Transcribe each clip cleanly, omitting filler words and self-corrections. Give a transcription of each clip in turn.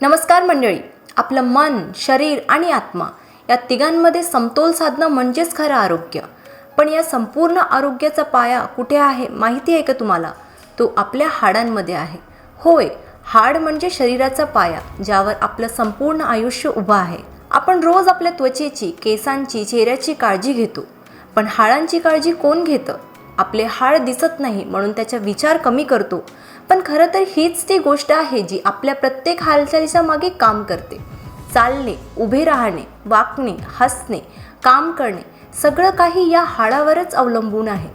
नमस्कार मंडळी. आपलं मन, शरीर आणि आत्मा या तिघांमध्ये समतोल साधणं म्हणजेच खरं आरोग्य. पण या संपूर्ण आरोग्याचा पाया कुठे आहे माहिती आहे का तुम्हाला? तो आपल्या हाडांमध्ये आहे. होय, हाड म्हणजे शरीराचा पाया, ज्यावर आपलं संपूर्ण आयुष्य उभं आहे. आपण रोज आपल्या त्वचेची, केसांची, चेहऱ्याची काळजी घेतो, पण हाडांची काळजी कोण घेतं? आपले हाड दिसत नाही म्हणून त्याचा विचार कमी करतो, पण खरं तर हीच ती गोष्ट आहे जी आपल्या प्रत्येक हालचालीच्या मागे काम करते. चालणे, उभे राहणे, वाकणे, हसणे, काम करणे, सगळं काही या हाडावरच अवलंबून आहे.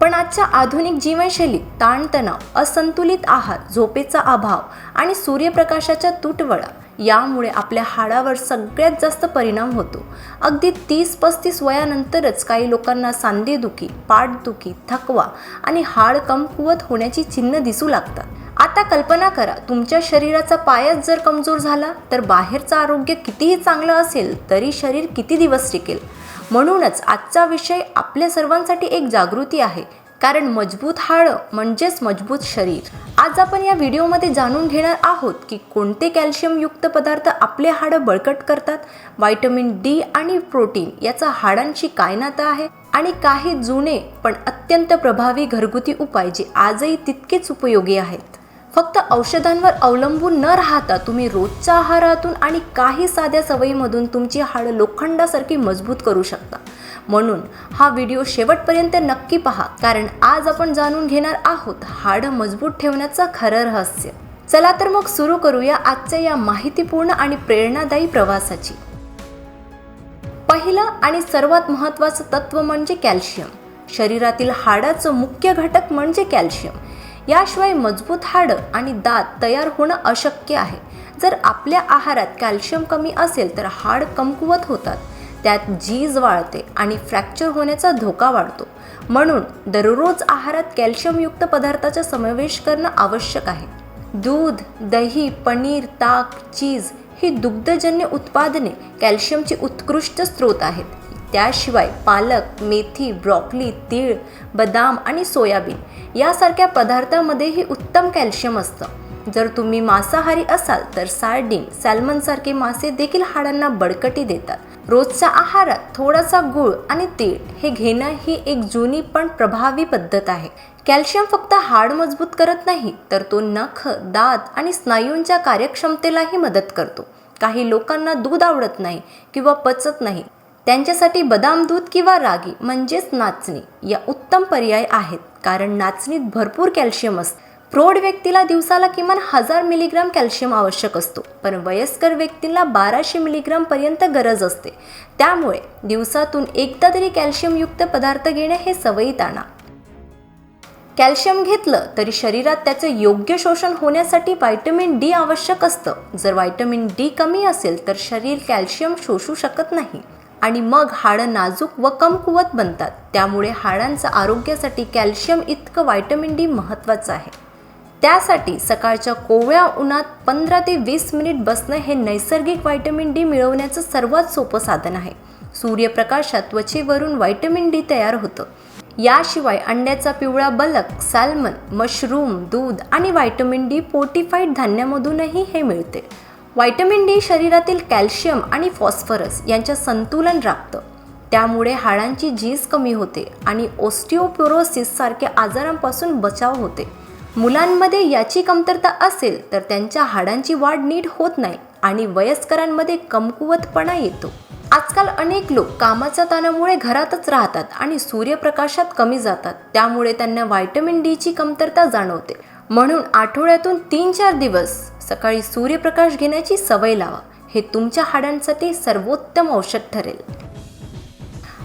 पण आजच्या आधुनिक जीवनशैलीत ताणतणाव, असंतुलित आहार, झोपेचा अभाव आणि सूर्यप्रकाशाच्या तुटवडा यामुळे आपल्या हाडावर सगळ्यात जास्त परिणाम होतो. अगदी 30-35 वयानंतरच काही लोकांना सांधेदुखी, पाठदुखी, थकवा आणि हाड कमकुवत होण्याची चिन्ह दिसू लागतात. आता कल्पना करा, तुमच्या शरीराचा पायच जर कमजोर झाला तर बाहेरचं आरोग्य कितीही चांगलं असेल तरी शरीर किती दिवस टिकेल? म्हणूनच आजचा विषय आपल्या सर्वांसाठी एक जागृती आहे, कारण मजबूत हाडं म्हणजेच मजबूत शरीर. आज आपण या व्हिडिओमध्ये जाणून घेणार आहोत की कोणते कॅल्शियमयुक्त पदार्थ आपले हाडं बळकट करतात, व्हिटॅमिन डी आणि प्रोटीन याचा हाडांशी काय नातं आहे, आणि काही जुने पण अत्यंत प्रभावी घरगुती उपाय जे आजही तितकेच उपयोगी आहेत. फक्त औषधांवर अवलंबून न राहता तुम्ही रोजच्या आहारातून आणि काही साध्या सवयीमधून तुमची हाडं लोखंडासारखी मजबूत करू शकता. म्हणून हा व्हिडिओ शेवटपर्यंत नक्की पहा, कारण आज आपण जाणून घेणार आहोत हाडं मजबूत ठेवण्याचं खरं रहस्य. चला तर मग सुरू करूया आजच्या या माहितीपूर्ण आणि प्रेरणादायी प्रवासाची. पहिलं आणि सर्वात महत्त्वाचं तत्त्व म्हणजे कॅल्शियम. शरीरातील हाडाचं मुख्य घटक म्हणजे कॅल्शियम. याशिवाय मजबूत हाडं आणि दात तयार होणं अशक्य आहे. जर आपल्या आहारात कॅल्शियम कमी असेल तर हाड कमकुवत होतात, त्यात झीज वाढते आणि फ्रॅक्चर होण्याचा धोका वाढतो. म्हणून दररोज आहारात कॅल्शियमयुक्त पदार्थाचा समावेश करणं आवश्यक आहे. दूध, दही, पनीर, ताक, चीज ही दुग्धजन्य उत्पादने कॅल्शियमचे उत्कृष्ट स्रोत आहेत. त्याशिवाय पालक, मेथी, ब्रॉकली, तीळ, बदाम आणि सोयाबीन यासारख्या पदार्थांमध्येही उत्तम कॅल्शियम असतं. जर तुम्ही मांसाहारी असाल तर सार्डिन, सॅल्मनसारखे मासे देखील हाडांना बळकटी देतात. रोजच्या आहारात थोडासा गूळ आणि तीळ हे घेणं ही एक जुनी पण प्रभावी पद्धत आहे. कॅल्शियम फक्त हाड मजबूत करत नाही, तर तो नख, दात आणि स्नायूंच्या कार्यक्षमतेलाही मदत करतो. काही लोकांना दूध आवडत नाही किंवा पचत नाही, त्यांच्यासाठी बदाम दूध किंवा रागी म्हणजेच नाचणी या उत्तम पर्याय आहेत, कारण नाचणीत भरपूर कॅल्शियम असते. प्रौढ व्यक्तीला दिवसाला किमान 1000 मिलीग्राम कॅल्शियम आवश्यक असतो, पण वयस्कर व्यक्तींना 1200 मिलीग्राम पर्यंत गरज असते. त्यामुळे दिवसातून एकदा तरी कॅल्शियमयुक्त पदार्थ घेणे हे सवयीत आणा. कॅल्शियम घेतलं तरी शरीरात त्याचं योग्य शोषण होण्यासाठी व्हिटॅमिन डी आवश्यक असतं. जर व्हिटॅमिन डी कमी असेल तर शरीर कॅल्शियम शोषू शकत नाही आणि मग हाडं नाजूक व कमकुवत बनतात. त्यामुळे हाडांच्या आरोग्यासाठी कॅल्शियम इतकं व्हिटॅमिन डी महत्त्वाचं आहे. त्यासाठी सकाळच्या कोवळ्या उन्हात 15 ते 20 मिनिट बसणं हे नैसर्गिक व्हिटॅमिन डी मिळवण्याचं सर्वात सोपं साधन आहे. सूर्यप्रकाशात त्वचेवरून व्हिटॅमिन डी तयार होतं. याशिवाय अंड्याचा पिवळा बलक, सॅल्मन, मशरूम, दूध आणि व्हिटॅमिन डी फोर्टिफाईड धान्यामधूनही हे मिळते. व्हिटॅमिन डी शरीरातील कॅल्शियम आणि फॉस्फरस यांचं संतुलन राखतं. त्यामुळे हाडांची झीज कमी होते आणि ऑस्टिओपोरोसिस सारख्या आजारांपासून बचाव होते. मुलांमध्ये याची कमतरता असेल तर त्यांच्या हाडांची वाढ नीट होत नाही आणि वयस्करांमध्ये कमकुवतपणा येतो. आजकाल अनेक लोक कामाच्या ताणामुळे घरातच राहतात आणि सूर्यप्रकाशात कमी जातात, त्यामुळे त्यांना व्हिटॅमिन डीची कमतरता जाणवते. म्हणून आठवड्यातून 3-4 दिवस सकाळी सूर्यप्रकाश घेण्याची सवय लावा. हे तुमच्या हाडांसाठी सर्वोत्तम औषध ठरेल.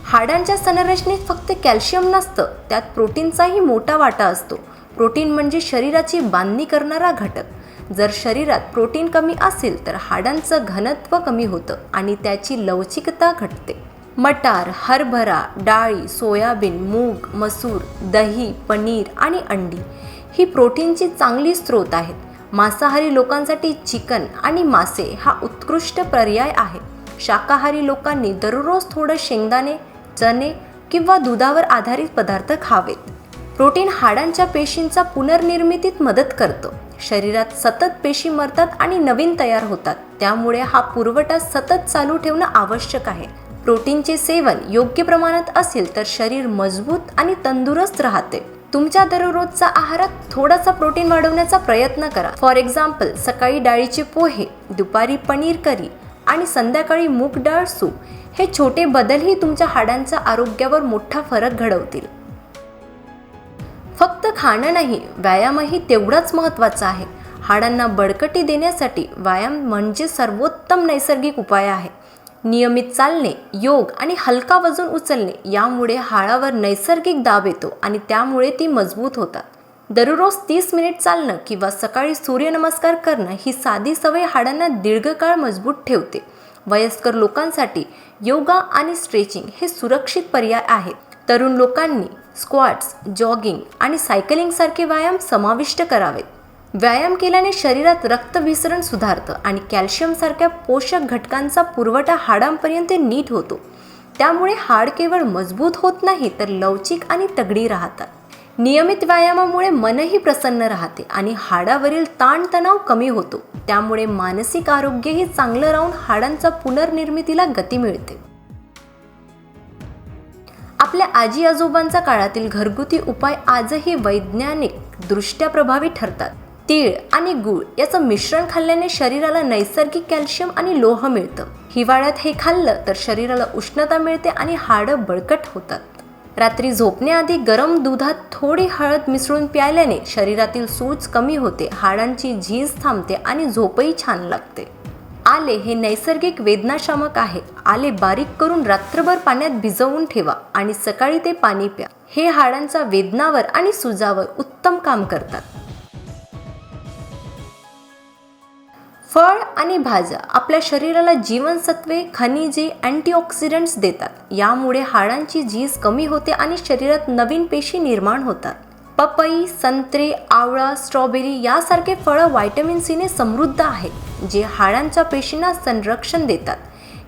हाडांच्या संरचनेत फक्त कॅल्शियम नसतं, त्यात प्रोटीनचाही मोठा वाटा असतो. प्रोटीन म्हणजे शरीराची बांधणी करणारा घटक. जर शरीरात प्रोटीन कमी असेल तर हाडांचं घनत्व कमी होतं आणि त्याची लवचिकता घटते. मटार, हरभरा डाळी, सोयाबीन, मूग, मसूर, दही, पनीर आणि अंडी ही प्रोटीनची चांगली स्रोत आहेत. मांसाहारी लोकांसाठी चिकन आणि मासे हा उत्कृष्ट पर्याय आहे. शाकाहारी लोकांनी दररोज थोडं शेंगदाणे, चणे किंवा दुधावर आधारित पदार्थ खावेत. प्रोटीन हाडांच्या पेशींचा पुनर्निर्मितीत मदत करतो. शरीरात सतत पेशी मरतात आणि नवीन तयार होतात, त्यामुळे हा पुरवठा सतत चालू ठेवणं आवश्यक आहे. प्रोटीनचे सेवन योग्य प्रमाणात असेल तर शरीर मजबूत आणि तंदुरुस्त राहते. तुमच्या दररोजचा आहारात थोडासा प्रोटीन वाढवण्याचा प्रयत्न करा. फॉर एक्झाम्पल, सकाळी डाळीचे पोहे, दुपारी पनीर करी आणि संध्याकाळी मूग डाळ सूप. हे छोटे बदलही तुमच्या हाडांच्या आरोग्यावर मोठा फरक घडवतील. फक्त खाणं नाही, व्यायामही तेवढाच महत्त्वाचा आहे. हाडांना बळकटी देण्यासाठी व्यायाम म्हणजे सर्वोत्तम नैसर्गिक उपाय आहे. नियमित चालणे, योग आणि हलका वजन उचलणे यामुळे हाडावर नैसर्गिक दाब येतो आणि त्यामुळे ती मजबूत होतात. दररोज 30 मिनिट चालणं किंवा सकाळी सूर्यनमस्कार करणं ही साधी सवय हाडांना दीर्घकाळ मजबूत ठेवते. वयस्कर लोकांसाठी योगा आणि स्ट्रेचिंग हे सुरक्षित पर्याय आहेत. तरुण लोकांनी स्क्वॉट्स, जॉगिंग आणि सायकलिंगसारखे व्यायाम समाविष्ट करावेत. व्यायाम केल्याने शरीरात रक्तभिसरण सुधारतं आणि कॅल्शियमसारख्या पोषक घटकांचा पुरवठा हाडांपर्यंत नीट होतो. त्यामुळे हाड केवळ मजबूत होत नाही तर लवचिक आणि तगडी राहतात. नियमित व्यायामामुळे मनही प्रसन्न राहते आणि हाडावरील ताणतणाव कमी होतो. त्यामुळे मानसिक आरोग्यही चांगलं राहून हाडांच्या पुनर्निर्मितीला गती मिळते. आपल्या आजी आजोबांच्या काळातील घरगुती उपाय आजही वैज्ञानिक दृष्ट्या प्रभावी ठरतात. तीळ आणि गूळ याचं मिश्रण खाल्ल्याने शरीराला नैसर्गिक कॅल्शियम आणि लोह मिळतं. हिवाळ्यात हे खाल्लं तर शरीराला उष्णता मिळते आणि हाडं बळकट होतात. रात्री झोपण्याआधी गरम दुधात थोडी हळद मिसळून प्यायल्याने शरीरातील सूज कमी होते, हाडांची झीज थांबते आणि झोपही छान लागते. आले हे नैसर्गिक वेदनाशामक आहे. आले बारीक करून रात्रभर पाण्यात भिजवून ठेवा आणि सकाळी ते पाणी प्या. हे हाडांच्या वेदनावर आणि सुजावर उत्तम काम करतात. फळ आणि भाज्या आपल्या शरीराला जीवनसत्वे, खनिजे, अँटीऑक्सिडंट्स देतात. यामुळे हाडांची झीज कमी होते आणि शरीरात नवीन पेशी निर्माण होतात. पपई, संत्रे, आवळा, स्ट्रॉबेरी यासारखे फळं व्हिटॅमिन सीने समृद्ध आहेत, जे हाडांच्या पेशींना संरक्षण देतात.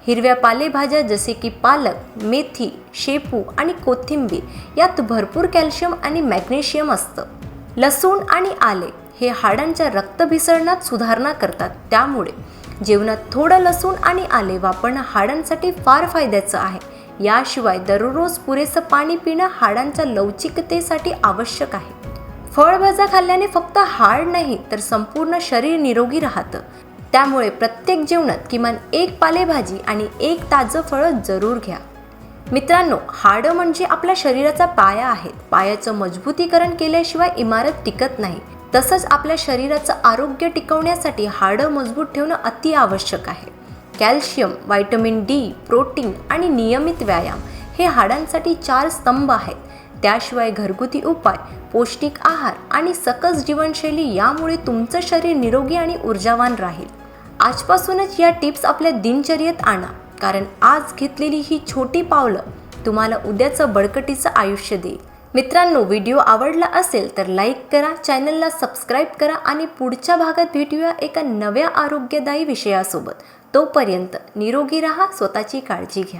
हिरव्या पालेभाज्या जसे की पालक, मेथी, शेपू आणि कोथिंबीर यात भरपूर कॅल्शियम आणि मॅग्नेशियम असतं. लसूण आणि आले हे हाडांच्या रक्तभिसरणात सुधारणा करतात. त्यामुळे जेवणात थोडं लसूण आणि आले वापरणं हाडांसाठी फार फायद्याचं आहे. याशिवाय दररोज पुरेसं पाणी पिणं हाडांच्या लवचिकतेसाठी आवश्यक आहे. फळभाज्या खाल्ल्याने फक्त हाड नाही तर संपूर्ण शरीर निरोगी राहतं. त्यामुळे प्रत्येक जेवणात किमान एक पालेभाजी आणि एक ताजं फळं जरूर घ्या. मित्रांनो, हाडं म्हणजे आपल्या शरीराचा पाया आहेत. पायाचं मजबूतीकरण केल्याशिवाय इमारत टिकत नाही. तसंच आपल्या शरीराचं आरोग्य टिकवण्यासाठी हाडं मजबूत ठेवणं अति आवश्यक आहे. कॅल्शियम, व्हिटॅमिन डी, प्रोटीन आणि नियमित व्यायाम हे हाडांसाठी 4 स्तंभ आहेत. त्याशिवाय घरगुती उपाय, पौष्टिक आहार आणि सकस जीवनशैली यामुळे तुमचं शरीर निरोगी आणि ऊर्जावान राहील. आजपासूनच या टिप्स आपल्या दिनचर्येत आणा, कारण आज घेतलेली ही छोटी पावलं तुम्हाला उद्याचं बळकटीचं आयुष्य देईल. मित्रांनो, व्हिडिओ आवडला असेल तर लाईक करा, चॅनलला सबस्क्राईब करा आणि पुढच्या भागात भेटूया एका नव्या आरोग्यदायी विषयासोबत. तोपर्यंत निरोगी राहा, स्वतःची काळजी घ्या.